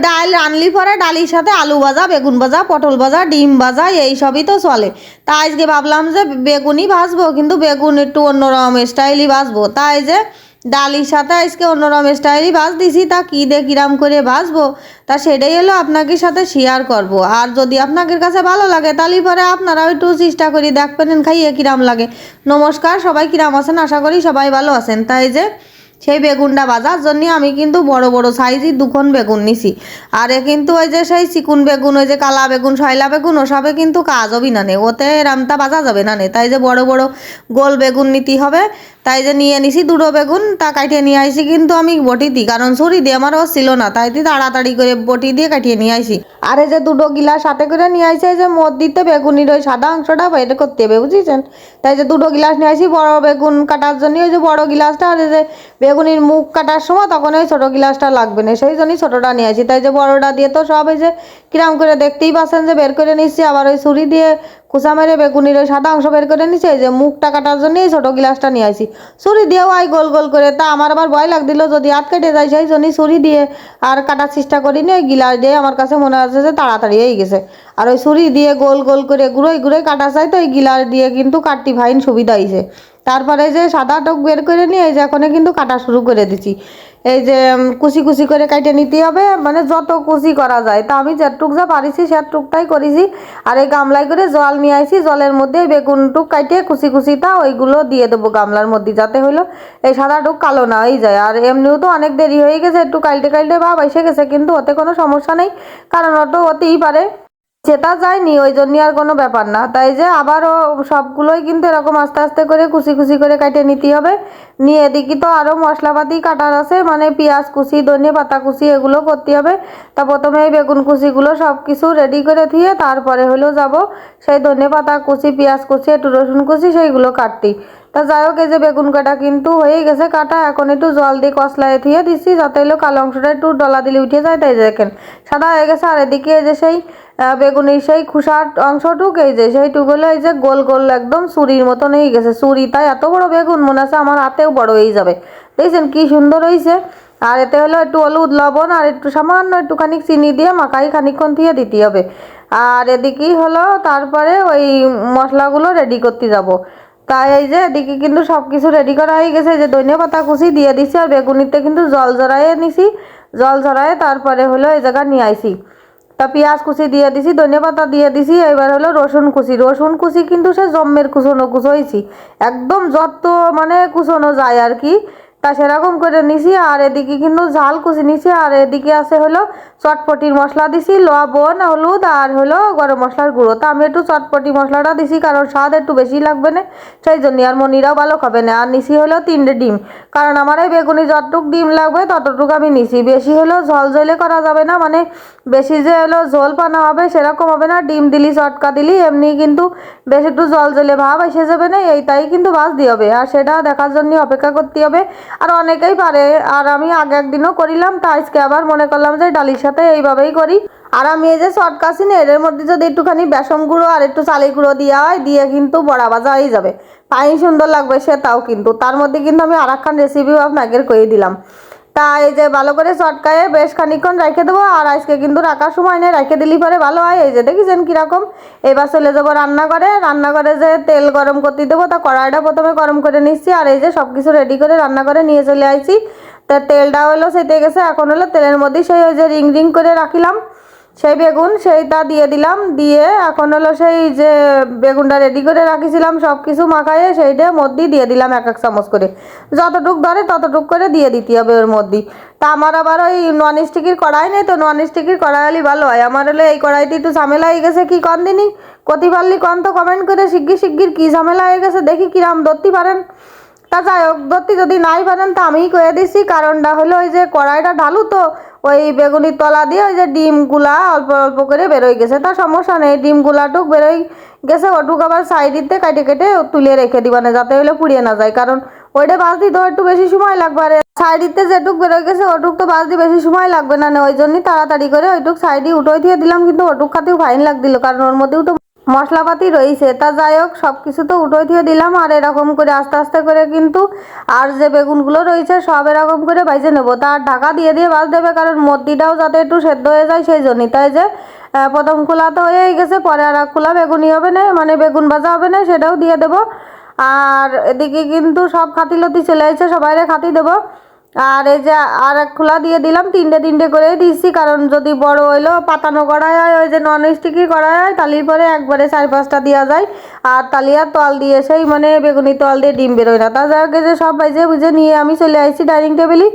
ডাল রানলি পরে ডালির সাথে আলু ভাজা, বেগুন ভাজা, পটল ভাজা, ডিম ভাজা এই সবই তো চলে। তা আজকে ভাবলাম যে বেগুনই ভাজবো, কিন্তু বেগুন একটু অন্যরকম স্টাইলই ভাজবো। তাই যে ডালির সাথে আজকে অন্যরকম স্টাইলই ভাজ দিছি। তা কী দিয়ে কিরাম করে ভাজবো তা সেটাই হলো আপনাদের সাথে শেয়ার করব। আর যদি আপনাদের কাছে ভালো লাগে তাহলে পরে আপনারাও একটু চেষ্টা করি দেখবেন খাইয়ে কিরাম লাগে। নমস্কার, সবাই কিরাম আছেন? আশা করি সবাই ভালো আছেন। তাই যে সেই বেগুনটা ভাজার জন্য আমি কিন্তু বড় বড় সাইজই দুখন বেগুন নিছি। আর এ কিন্তু ওই যে সেই চিকুন বেগুন, ওই যে কালা বেগুন, শয়লা বেগুন ওসবে কিন্তু কাজ হবি না নে, ওতে রামটা ভাজা যাবে না নে। তাই যে বড় বড় গোল বেগুন নিতে হবে। তাই যে নিয়ে নিছি দুটো বেগুন, তা কাটিয়ে নিয়ে আইছি কিন্তু আমি বটি দিই, কারণ ছুরি দিয়ে আমারও ছিল না, তাই তাড়াতাড়ি করে বটি দিয়ে কাটিয়ে নিয়ে আইছি। আর এই যে দুটো গিলাস সাথে করে নিয়ে আইছি, এই যে মদ দিতে বেগুনির ওই সাদা অংশটা বের করতে হবে, বুঝেছেন? তাই যে দুটো গিলাস নিয়ে আইছি বড় বেগুন কাটার জন্য। ওই যে বড় গিলাসটা, আর এই যে বেগুনির মুখ কাটার সময় তখন ওই ছোটো গিলাসটা লাগবে না, সেই জন্যই ছোটোটা নিয়ে আসি। তাই যে বড়োটা দিয়ে তো সব এই যে কিরাম করে দেখতেই পাচ্ছেন যে বের করে নিচ্ছি। আবার ওই ছুরি দিয়ে কুচা মেরে বেগুনির ওই সাদা অংশ বের করে নিচ্ছি। এই যে মুখটা কাটার জন্য এই ছোটো গিলাসটা নিয়ে আসি, ছুরি দিয়েও আই গোল গোল করে। তা আমার আবার ভয় লাগছিল যদি হাত কেটে যায়, সেই জন্যই ছুরি দিয়ে আর কাটার চেষ্টা করিনি। ওই গিলাস দিয়ে আমার কাছে মনে হচ্ছে যে তাড়াতাড়ি হয়ে গেছে। আর ওই ছুরি দিয়ে গোল গোল করে গুঁড়োই গুঁড়োই কাটা চাই, তো ওই গিলাস দিয়ে কিন্তু কাটতে ফাইন সুবিধা হয়েছে। তারপরে যে সাদা টক বের করে নিয়ে এই যে এখন কিন্তু কাটা শুরু করে দিচ্ছি। এই যে কুচি কুচি করে কাটে নিতে হবে, মানে যত কুচি করা যায়। তা আমি যেটুক যা পারিছি সেটুকটাই করেছি। আর এই গামলায় করে জল নিয়ে আইছি, জলের মধ্যে বেগুন টুক কাটে কুচি কুচিটা ওইগুলো দিয়ে দেবো গামলার মধ্যে, যাতে হইলো এই সাদা টুক কালো না হয়ে যায়। আর এমনিও তো অনেক দেরি হয়ে গেছে, একটু কালটে কালটে ভাব এসে গেছে, কিন্তু ওতে কোনো সমস্যা নেই, কারণ ওটা হতেই পারে, সেটা যায়নি ওই জন্য আর কোনো ব্যাপার না। তাই যে আবারও সবগুলোই কিন্তু এরকম আস্তে আস্তে করে কুচি কুচি করে কাটে নিতে হবে। নিয়ে এদিকে তো আরও মশলাপাতি কাটার আছে, মানে পেঁয়াজ কুচি, ধনে পাতা কুচি এগুলো করতে হবে। তা প্রথমে এই বেগুন কুচিগুলো সব কিছু রেডি করে দিয়ে তারপরে হলেও যাব সেই ধনে পাতা কুচি, পেঁয়াজ কুচি, একটু রসুন কুচি সেইগুলো কাটতে। তা যাই হোক, এই যে বেগুন কাটা কিন্তু হয়ে গেছে কাটা। এখন একটু জল দিয়ে কষলায় দিয়ে দিচ্ছি, যাতে হলো কালো অংশটা একটু ডলা দিলে উঠে যায়। তাই দেখেন সাদা হয়ে গেছে। আর এদিকে এই যে সেই বেগুনির সেই খোসার অংশটুক, এই যে সেইটুকুলো এই যে গোল গোল একদম চুরির মতন হয়ে গেছে। চুরি তাই এত বড় বেগুন মনে আছে আমার হাতেও বড় হয়ে যাবে। দেখছেন কি সুন্দর হয়েছে। আর এতে হলো একটু হলুদ, লবণ আর একটু সামান্য একটুখানি চিনি দিয়ে মাখাই খানিকক্ষণ দিয়ে দিতে হবে। আর এদিকেই হলো তারপরে ওই মশলাগুলো রেডি করতে যাব। তাই এই যে এদিকে কিন্তু সব কিছু রেডি করা হয়ে গেছে। যে ধনে পাতা কুচি দিয়ে দিছি, আর বেগুনিতে কিন্তু জল ঝরাইয়ে নিছি, জল ঝরাইয়ে তারপরে হলো এই জায়গা নিয়ে আইছি। তা পেঁয়াজ কুচি দিয়ে দিছি, ধনে পাতা দিয়ে দিছি, এবার হলো রসুন কুচি। রসুন কুচি কিন্তু সে জম্মের কুচোনো কুচোইছি, একদম যত মানে কুচোনো যায় আর কি, তা সেরকম করে নিছি। আর এদিকে কিন্তু ঝাল কুচি নিছি। আর এদিকে আছে হলো চটপটির মশলা দিছি, লবণ, হলুদ আর হলো গরম মশলার গুঁড়ো। তা আমি একটু চটপটি মশলাটা দিছি, কারণ স্বাদ একটু বেশি লাগবে না, সেই জন্য। আর মনিরাও ভালো খাবে না। আর নিছি হলো 3টে ডিম, কারণ আমার এই বেগুনি যতটুক ডিম লাগবে ততটুকু আমি নিছি। বেশি হলো ঝোল ঝোলে করা যাবে না, মানে বেশি যে হলো ঝোল পানা হবে সেরকম হবে না। ডিম দিলি চটকা দিলি এমনি কিন্তু বেশ একটু জল জলে ভাব এসে যাবে না, এইটাই কিন্তু ভাজতে হবে। আর সেটা দেখার জন্য অপেক্ষা করতে হবে। আর অনেকেই পারে, আর আমি আগে একদিনও করিলাম, তা আজকে আবার মনে করলাম যে ডালির সাথে এইভাবেই করি। আর আমি এই যে চটকাছি না, এর মধ্যে যদি একটুখানি বেসন গুঁড়ো আর একটু চালের গুঁড়ো দেওয়া হয়, দিয়ে কিন্তু বড়া ভাজা হয়ে যাবে, পানি সুন্দর লাগবে সেটাও কিন্তু। তার মধ্যে কিন্তু আমি আর একখান রেসিপিও আপনাকে করে দিলাম। তা এই যে ভালো করে চটকায়ে বেশ খানিকক্ষণ রেখে দেবো। আর আজকে কিন্তু রাখার সময় নেই, রেখে দিলি পরে ভালো হয়। এই যে দেখেছেন কীরকম। এবার চলে যাবো রান্নাঘরে। রান্নাঘরে যে তেল গরম করতে দেবো, তা কড়াইটা প্রথমে গরম করে নিচ্ছি। আর এই যে সব কিছু রেডি করে রান্নাঘরে নিয়ে চলে আসছি। তা তেলটা হলো সেটে গেছে, এখন হলো তেলের মধ্যে সেই ওই যে রিং রিং করে রাখিলাম সেই বেগুন, সেইটা দিয়ে দিলাম। দিয়ে এখন হলো সেই যে বেগুনটা রেডি করে রাখিছিলাম সব কিছু মাখায়ে, সেইটার মধ্যেই দিয়ে দিলাম 1 চামচ করে, যতটুক ধরে ততটুক করে দিয়ে দিতে হবে ওর মধ্যেই। তা আমার আবার ওই নন স্টিকের কড়াই নেই, তো নন স্টিকের কড়াই হলে ভালো হয়। আমার হলো এই কড়াইতে একটু ঝামেলা হয়ে গেছে, কি কন দিনই কতি পারলি কন তো কমেন্ট করে শিগগির শিগগির কি ঝামেলা হয়ে গেছে দেখি কিরাম ধরতে পারেন। তা যাই হোক, ধরতে যদি নাই পারেন তা আমিই করে দিচ্ছি। কারণটা হলো ওই যে কড়াইটা ঢালু, তো ওই বেগুনির তলা দিয়ে ওই যে ডিমগুলা অল্প অল্প করে বেরোয় গেছে। তা সমস্যা নেই, ডিমগুলাটুক বেরোয় গেছে, ওটুক আবার সাইডিতে কেটে কেটে তুলে রেখে দিবা না, যাতে হইলে পুড়িয়ে না যায়, কারণ ওইটা ভাজতে তো একটু বেশি সময় লাগবে। আর সাইডিতে যেটুক বেরোয় গেছে ওটুক তো ভাজতে বেশি সময় লাগবে না, ওই জন্যই তাড়াতাড়ি করে ওইটুক সাইডে উঠোই দিয়ে দিলাম। কিন্তু ওটুক খাতেও ফাইন লাগছিল, কারণ ওর মধ্যেও তো মশলাপাতি রয়েছে। তা যাই হোক, সব কিছু তো উঠোই দিয়ে দিলাম, আর এরকম করে আস্তে আস্তে করে কিন্তু আর যে বেগুনগুলো রয়েছে সব এরকম করে ভাজে নেবো। তার ঢাকা দিয়ে দিয়ে ভাজ দেবে, কারণ মধ্যিটাও যাতে একটু সেদ্ধ হয়ে যায় সেই জন্যই। তাই যে প্রথম খোলা তো হয়েই গেছে, পরে আর এক খোলা বেগুনি হবে না, মানে বেগুন ভাজা হবে না, সেটাও দিয়ে দেবো। আর এদিকে কিন্তু সব খাতিলতি চলে আসছে, সবাইরে খাতি দেবো। আর এই যে আর এক খোলা দিয়ে দিলাম, তিনটে তিনটে করে দিচ্ছি, কারণ যদি বড় হইলো পাতানো কড়াই হয়, ওই যে নন স্টিকি কড়াই হয়, তালির পরে একবারে 4-5টা দেওয়া যায়। আর তালিয়ার তল দিয়ে সেই মানে বেগুনি তল দিয়ে ডিম বেরোয় না। তা যাই হোক, যে সব ভাইজে বুঝে নিয়ে আমি চলে আসছি ডাইনিং টেবিলে।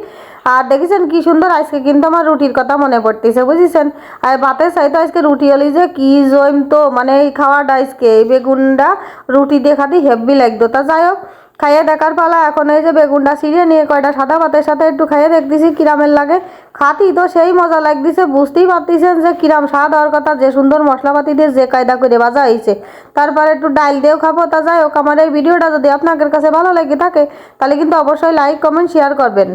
আর দেখেছেন কি সুন্দর, আজকে কিন্তু আমার রুটির কথা মনে পড়তেছে, বুঝেছেন। আর ভাতের চাইতে আজকে রুটি হলি যে কি জৈম, তো মানে এই খাওয়াটা আজকে এই বেগুনটা রুটি দিয়ে খাতে হেভি লাগতো। তা যাই হোক, খাইয়ে দেখার পালা। এখন এই যে বেগুনটা ছিঁড়ে নিয়ে কয়টা সাদা ভাতের সাথে একটু খাইয়ে দেখতেছি কিরামের লাগে। খাতি তো সেই মজা লাগতেছে, বুঝতেই পারতেছেন যে কিরাম স্বাদ হওয়ার কথা, যে সুন্দর মশলাপাতি দিয়ে যে কায়দা করে ভাজা হয়েছে। তারপরে একটু ডাল দিয়েও খাবো। তা যাই হোক, আমার এই ভিডিওটা যদি আপনাদের কাছে ভালো লেগে থাকে তাহলে কিন্তু অবশ্যই লাইক কমেন্ট শেয়ার করবেন।